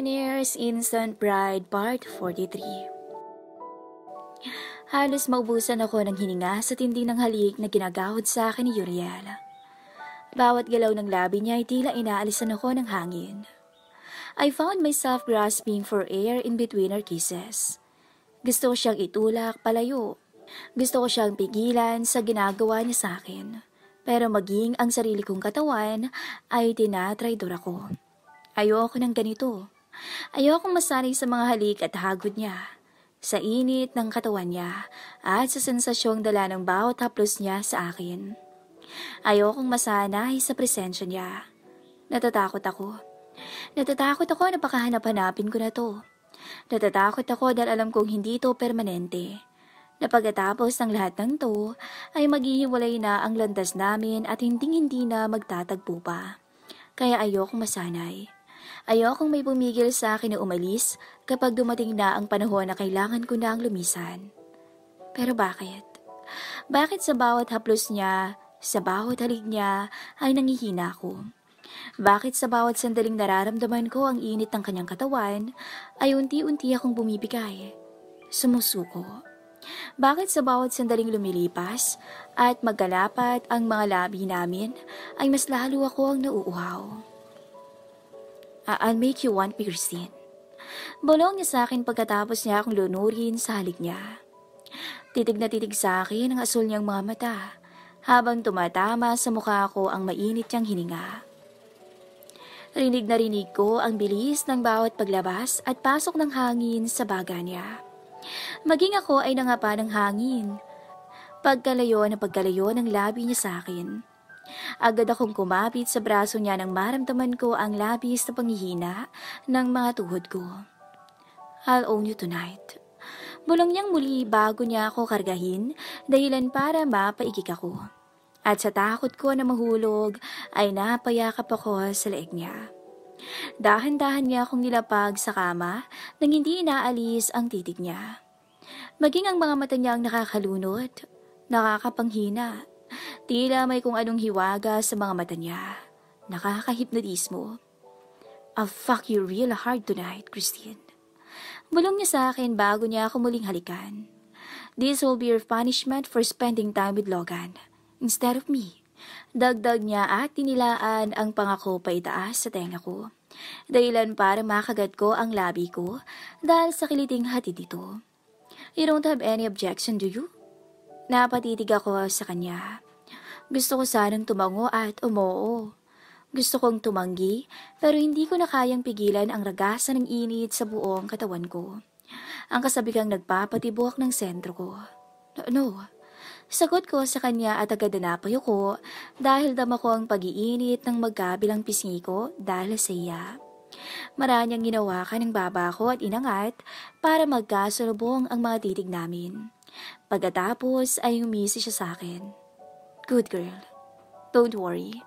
Millionaire's Instant Bride Part 43. Halos maubusan ako ng hininga sa tindi ng halik na ginagahod sa akin ni Uriel. Bawat galaw ng labi niya ay tila inaalisan ako ng hangin. I found myself grasping for air in between our kisses. Gusto ko siyang itulak palayo. Gusto ko siyang pigilan sa ginagawa niya sa akin. Pero maging ang sarili kong katawan ay tinatraidor ako. Ayoko ng ganito. Ayokong masanay sa mga halik at hagod niya. Sa init ng katawan niya at sa sensasyong dala ng bawat haplos niya sa akin. Ayokong masanay sa presensya niya. Natatakot ako. Natatakot ako na pakahanap-hanapin ko na to. Natatakot ako dahil alam kong hindi to permanente. Na pagkatapos ng lahat ng to, ay maghihiwalay na ang landas namin at hindi na magtatagpo pa. Kaya ayokong masanay. Ayokong may pumigil sa akin na umalis kapag dumating na ang panahon na kailangan ko na ang lumisan. Pero bakit? Bakit sa bawat haplos niya, sa bawat halik niya, ay nangihina ako? Bakit sa bawat sandaling nararamdaman ko ang init ng kanyang katawan, ay unti-unti akong bumibigay? Sumusuko. Bakit sa bawat sandaling lumilipas at magkalapat ang mga labi namin, ay mas lalo ako ang nauuhaw? I'll make you want me, Christine. Bulong niya sa akin pagkatapos niya akong lunurin sa halik niya. Titig na titig sa akin ang asul niyang mga mata, habang tumatama sa mukha ko ang mainit niyang hininga. Rinig na rinig ko ang bilis ng bawat paglabas at pasok ng hangin sa baga niya. Maging ako ay nangapa ng hangin. Pagkalayo ng labi niya sa akin. Agad akong kumapit sa braso niya nang maramdaman ko ang labis na panghihina ng mga tuhod ko. I'll own you tonight. Bulong niyang muli bago niya ako kargahin, dahilan para mapaigik ako. At sa takot ko na mahulog ay napayakap ako sa leeg niya. Dahan-dahan niya akong nilapag sa kama nang hindi inaalis ang titig niya. Maging ang mga mata niyang nakakalunod, nakakapanghina. Tila may kung anong hiwaga sa mga mata niya. Nakakahipnotismo. I'll fuck you real hard tonight, Christine. Bulong niya sa akin bago niya ako muling halikan. This will be your punishment for spending time with Logan instead of me. Dagdag niya at tinilaan ang pangako pa itaas sa tenga ko. Dahilan para makagat ko ang labi ko dahil sa kiliting hatid ito. You don't have any objection, do you? Napatitig ako sa kanya. Gusto ko sanang tumango at umoo. Gusto kong tumanggi pero hindi ko na kayang pigilan ang ragasan ng init sa buong katawan ko. Ang kasabikang nagpapatibok ng sentro ko. No. Sagot ko sa kanya at agad na napayo ko dahil dama ko ang pag-iinit ng magkabilang pisngi ko dahil sa iya. Maranyang ginawa ka ng baba ko at inangat para magkasalubong ang mga titig namin. Pagkatapos ay umisi siya sa akin. Good girl. Don't worry.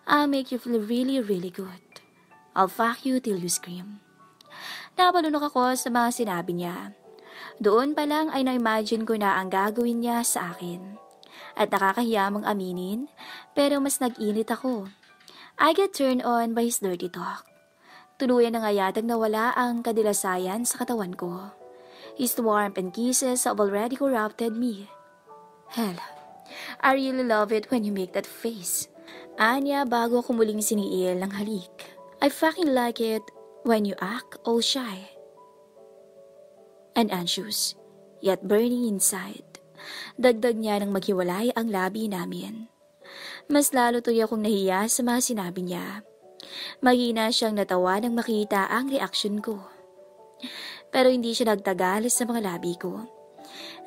I'll make you feel really, really good. I'll fuck you till you scream. Napalunok ako sa mga sinabi niya. Doon pa lang ay na-imagine ko na ang gagawin niya sa akin. At nakakahiyamang aminin, pero mas nag-init ako. I get turned on by his dirty talk. Tuluyan na nga yatang nawala ang kadilasayan sa katawan ko. His warmth and kisses have already corrupted me. Hell, I really love it when you make that face. Anya bago ako muling siniil ng halik. I fucking like it when you act all shy and anxious, yet burning inside. Dagdag niya nang maghiwalay ang labi namin. Mas lalo tuloy akong nahiya sa mga sinabi niya. Mahina siyang natawa nang makita ang reaksyon ko. Pero hindi siya nagtagal sa mga labi ko.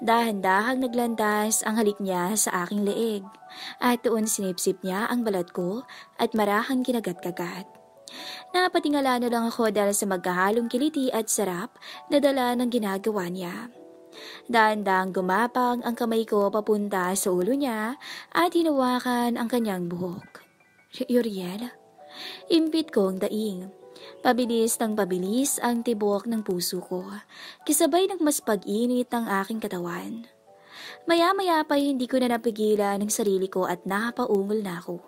Dahan-dahang naglandas ang halik niya sa aking leeg at doon sinipsip niya ang balat ko at marahang kinagat-kagat. Napatingala na lang ako dahil sa magkahalong kiliti at sarap na dala ng ginagawa niya. Dahan-dahang gumapang ang kamay ko papunta sa ulo niya at hinawakan ang kanyang buhok. Uriel? Impit kong daing. Pabilis ng pabilis ang tibok ng puso ko, kisabay ng mas pag-init ng aking katawan. Maya-maya pa hindi ko na napigilan ang sarili ko at napaungol na ako.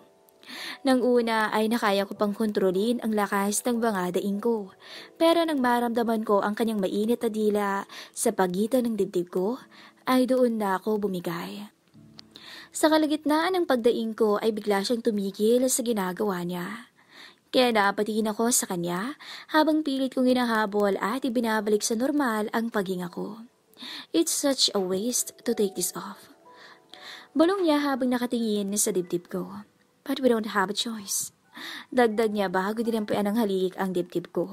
Nang una ay nakaya ko pang kontrolin ang lakas ng mga daing ko. Pero nang maramdaman ko ang kanyang mainit na dila sa pagitan ng dibdib ko, ay doon na ako bumigay. Sa kalagitnaan ng pagdaing ko ay bigla siyang tumigil sa ginagawa niya. Kaya napatingin ako sa kanya habang pilit kong hinahabol at ibinabalik sa normal ang paghinga ko. It's such a waste to take this off. Bulong niya habang nakatingin sa dibdib ko. But we don't have a choice. Dagdag niya bago dinampian ng halik ang dibdib ko.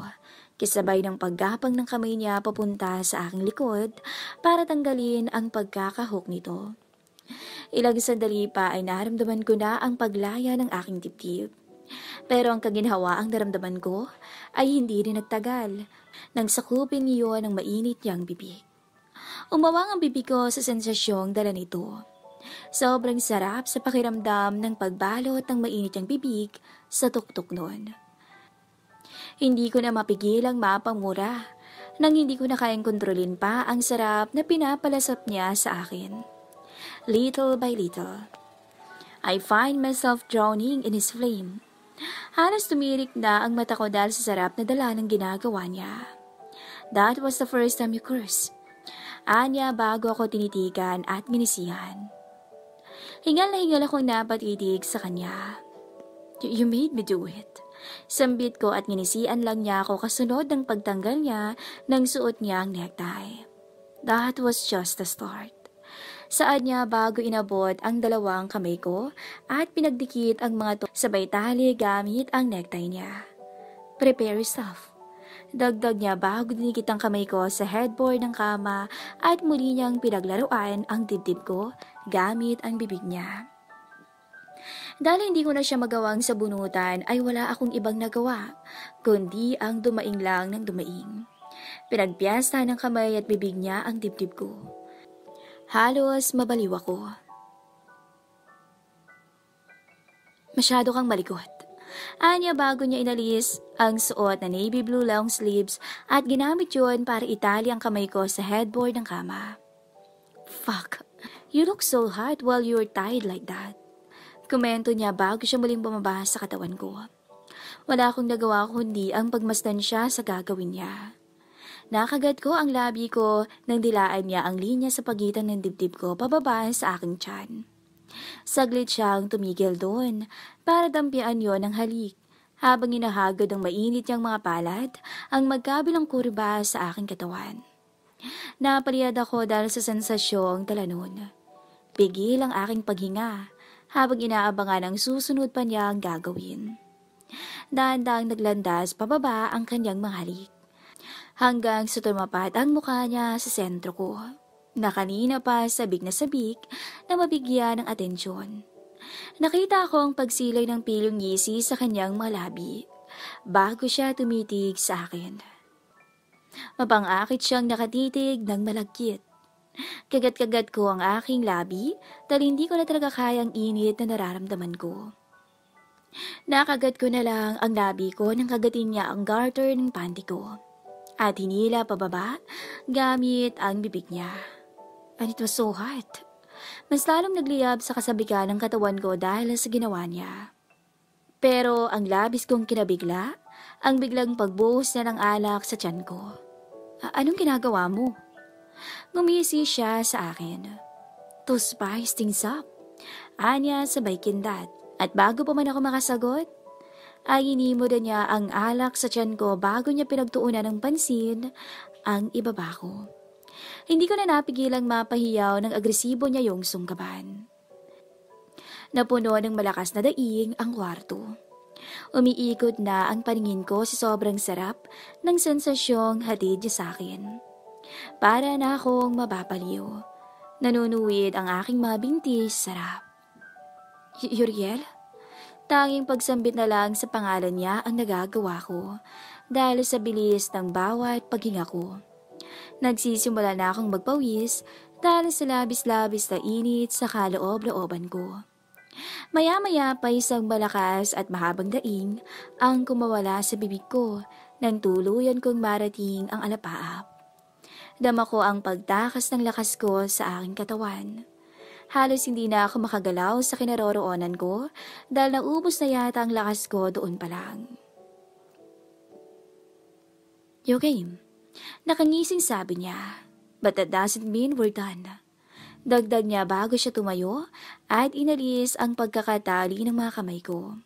Kisabay ng paggapang ng kamay niya papunta sa aking likod para tanggalin ang pagkakahok nito. Ilang sandali pa ay naramdaman ko na ang paglaya ng aking dibdib. Pero ang kaginhawa ang naramdaman ko ay hindi rin nagtagal nang sakupin niyo ng mainit niyang bibig. Umawang ang bibig ko sa sensasyong dala nito. Sobrang sarap sa pakiramdam ng pagbalot ng mainit niyang bibig sa tuktok noon. Hindi ko na mapigilang mapamura nang hindi ko na kayang kontrolin pa ang sarap na pinapalasap niya sa akin. Little by little, I find myself drowning in his flame. Halos tumirik na ang mata ko dahil sa sarap na dala ng ginagawa niya. That was the first time you curse. Anya bago ako tinitigan at minisihan. Hingal na hingal akong napatitig sa kanya. You made me do it. Sambit ko at nginisian lang niya ako kasunod ng pagtanggal niya ng suot niyang necktie. That was just the start. Saad niya bago inabot ang dalawang kamay ko at pinagdikit ang mga sabay tali gamit ang necktie niya. Prepare yourself. Dagdag niya bago dinikit ang kamay ko sa headboard ng kama at muli niyang pinaglaruan ang dibdib ko gamit ang bibig niya. Dahil hindi ko na siya magawang sabunutan ay wala akong ibang nagawa, kundi ang dumaing lang ng dumaing. Pinagpiyasta ng kamay at bibig niya ang dibdib ko. Halos mabaliw ako. Masyado kang malikot. Anya bago niya inalis ang suot na navy blue long sleeves at ginamit yun para itali ang kamay ko sa headboard ng kama. Fuck, you look so hot while you're tied like that. Komento niya bago siya muling bumaba sa katawan ko. Wala akong nagawa kundi ang pagmasdan siya sa gagawin niya. Nakagat ko ang labi ko nang dilaan niya ang linya sa pagitan ng dibdib ko pababa sa aking tiyan. Saglit siyang tumigil doon para dampian yon ng halik habang inahagod ng mainit niyang mga palad ang magkabilang kurba sa aking katawan. Napaliyad ako dahil sa sensasyong dala noon. Pigil ang aking paghinga habang inaabangan ang susunod pa niyang gagawin. Dahan-dahang naglandas pababa ang kanyang mga halik. Hanggang sa tumapat ang mukha niya sa sentro ko, na kanina pa sabik na mabigyan ng atensyon. Nakita ko ang pagsilay ng pilyong ngisi sa kanyang mga labi, bago siya tumitig sa akin. Mapang-akit siyang nakatitig ng malagkit. Kagat-kagat ko ang aking labi dahil hindi ko na talaga kayang init na nararamdaman ko. Nakagat ko na lang ang labi ko nang kagatin niya ang garter ng panty ko. At hinila pababa gamit ang bibig niya. And it was so hot. Mas lalong nagliyab sa kasabikan ng katawan ko dahil sa ginawa niya. Pero ang labis kong kinabigla, ang biglang pagbuhos niya ng alak sa tiyan ko. Anong ginagawa mo? Ngumisi siya sa akin. To spice things up. Anya sabay kindat. At bago pa man ako makasagot, ay inimuda niya ang alak sa tiyan ko bago niya pinagtuunan ng pansin ang ibaba ko. Hindi ko na napigilang mapahiyaw ng agresibo niya yung sunggaban. Napuno ng malakas na daing ang kwarto. Umiikot na ang paningin ko sa sobrang sarap ng sensasyong hatid niya sa akin. Para na akong mababaliw. Nanunuwid ang aking mga binti sa sarap. Uriel? Tanging pagsambit na lang sa pangalan niya ang nagagawa ko dahil sa bilis ng bawat paghinga ko. Nagsisimula na akong magpawis dahil sa labis-labis na init sa kaloob-looban ko. Maya-maya pa isang malakas at mahabang daing ang kumawala sa bibig ko nang tuluyan kong marating ang alapaap. Dama ko ang pagtakas ng lakas ko sa aking katawan. Halos hindi na ako makagalaw sa kinaroroonan ko dahil naubos na yata ang lakas ko doon pa lang. "You game?" Nakangising sabi niya. "But that doesn't mean we're done." Dagdag niya bago siya tumayo at inalis ang pagkakatali ng mga kamay ko.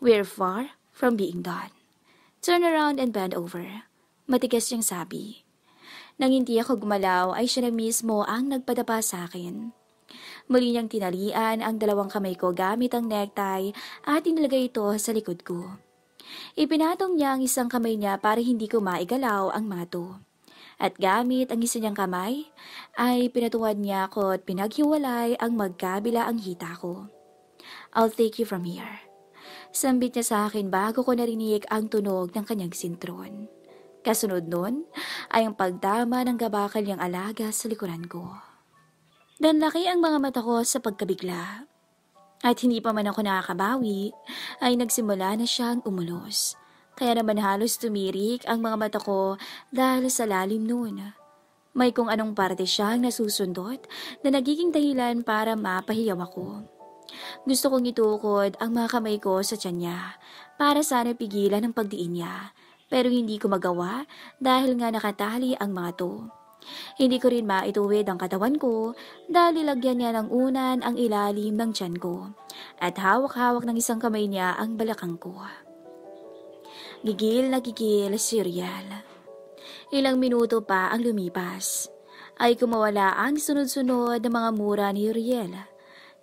"We're far from being done. Turn around and bend over." Matigas niyang sabi. Nang hindi ako gumalaw ay siya na mismo ang nagpadapa sa akin. Muli niyang tinalian ang dalawang kamay ko gamit ang necktie at inilagay ito sa likod ko. Ipinatong niya ang isang kamay niya para hindi ko maigalaw ang mga to. At gamit ang isa niyang kamay, ay pinatuwad niya ako at pinaghiwalay ang magkabila ang hita ko. "I'll take you from here." Sambit niya sa akin bago ko narinig ang tunog ng kanyang sintron. Kasunod nun ay ang pagdama ng gabakal niyang alaga sa likuran ko. Danlaki ang mga mata ko sa pagkabigla. At hindi pa man ako nakakabawi, ay nagsimula na siyang umulos. Kaya naman halos tumirik ang mga mata ko dahil sa lalim noon. May kung anong parte siyang nasusundot na nagiging dahilan para mapahiyaw ako. Gusto kong itukod ang mga kamay ko sa tiyan niya para sana pigilan ang pagdiin niya. Pero hindi ko magawa dahil nga nakatali ang mga to. Hindi ko rin maituwid ang katawan ko dahil ilagyan niya ng unan ang ilalim ng tiyan ko at hawak-hawak ng isang kamay niya ang balakang ko. Gigil na gigil si Riel. Ilang minuto pa ang lumipas ay kumawala ang sunod-sunod na mga mura ni Riel.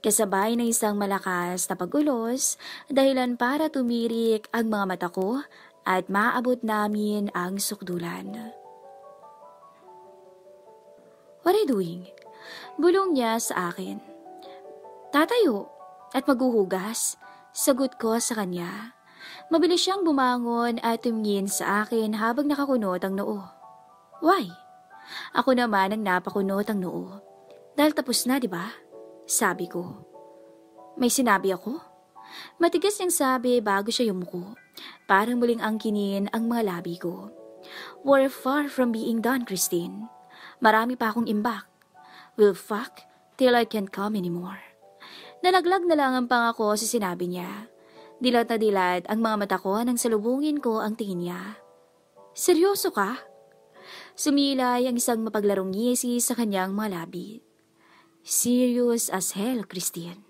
Kasabay ng isang malakas na pagulos dahilan para tumirik ang mga mata ko at maabot namin ang sukdulan. "What are you doing?" Bulong niya sa akin. "Tatayo at maghuhugas." Sagot ko sa kanya. Mabilis siyang bumangon at tumingin sa akin habang nakakunot ang noo. "Why?" Ako naman ang napakunot ang noo. "Dahil tapos na, di ba?" Sabi ko. "May sinabi ako?" Matigas niyang sabi bago siya yumuko. Parang muling angkinin ang mga labi ko. "We're far from being done, Christine. Marami pa akong imbak. We'll fuck till I can't come anymore." Nalaglag na lang ang pangako sa sinabi niya. Dilat na dilat ang mga mata ko nang salubungin ko ang tingin niya. "Seryoso ka?" Sumilay ang isang mapaglarong ngisi sa kanyang mga labi. "Serious as hell, Christine."